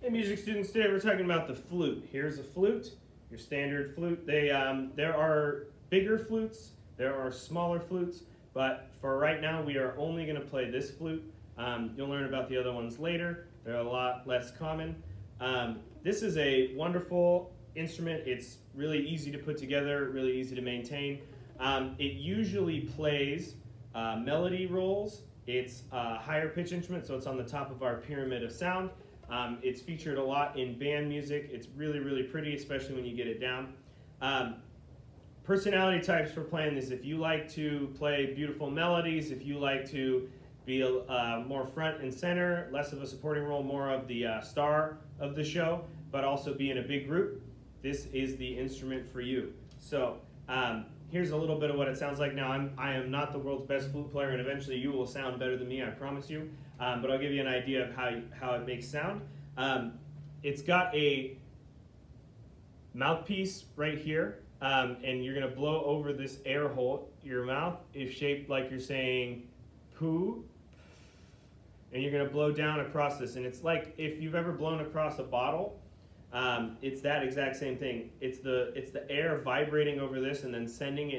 Hey music students, today we're talking about the flute. Here's a flute, your standard flute. There are bigger flutes, there are smaller flutes, but for right now we are only going to play this flute. You'll learn about the other ones later. They're a lot less common. This is a wonderful instrument. It's really easy to put together, really easy to maintain. It usually plays melody rolls. It's a higher pitch instrument, so it's on the top of our pyramid of sound. It's featured a lot in band music. It's really, really pretty, especially when you get it down. Personality types for playing this: if you like to play beautiful melodies, if you like to be more front and center, less of a supporting role, more of the star of the show, but also be in a big group, this is the instrument for you. So here's a little bit of what it sounds like. Now, I am not the world's best flute player, and eventually you will sound better than me, I promise you. But I'll give you an idea of how it makes sound. It's got a mouthpiece right here, and you're going to blow over this air hole. Your mouth is shaped like you're saying poo, and you're going to blow down across this. And it's like if you've ever blown across a bottle, it's that exact same thing. It's the air vibrating over this and then sending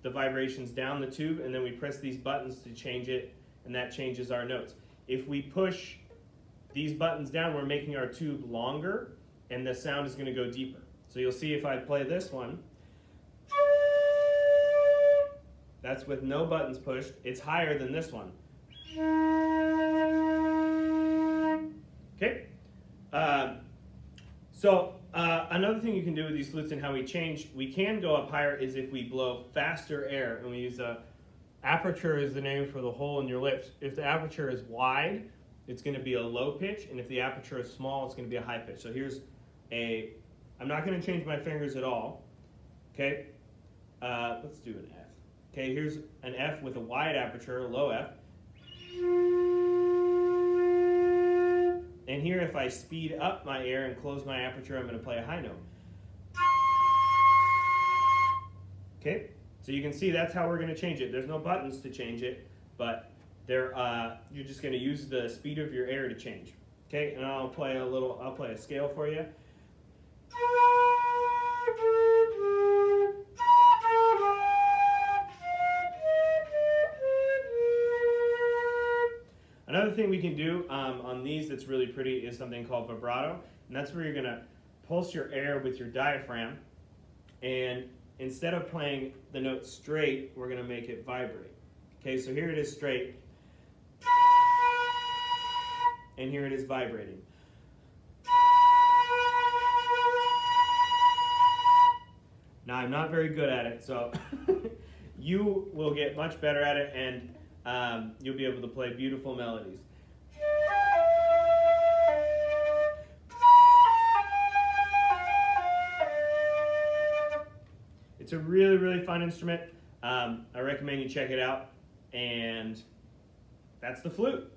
the vibrations down the tube, and then we press these buttons to change it, and that changes our notes. If we push these buttons down, we're making our tube longer, and the sound is going to go deeper. So you'll see if I play this one, that's with no buttons pushed. It's higher than this one. Okay? Another thing you can do with these flutes and how we can go up higher is if we blow faster air, and we use aperture is the name for the hole in your lips. If the aperture is wide, it's going to be a low pitch, and if the aperture is small, it's going to be a high pitch. So I'm not going to change my fingers at all. Okay, let's do an F. Okay, here's an F with a wide aperture, a low F. And here, if I speed up my air and close my aperture, I'm going to play a high note. Okay, so you can see that's how we're going to change it. There's no buttons to change it, but you're just going to use the speed of your air to change. Okay, and I'll play a scale for you. Another thing we can do on these that's really pretty is something called vibrato, and that's where you're going to pulse your air with your diaphragm, and instead of playing the note straight, we're going to make it vibrate. Okay, so here it is straight, and here it is vibrating. Now, I'm not very good at it, so you will get much better at it, and you'll be able to play beautiful melodies. It's a really, really fun instrument. I recommend you check it out, and that's the flute.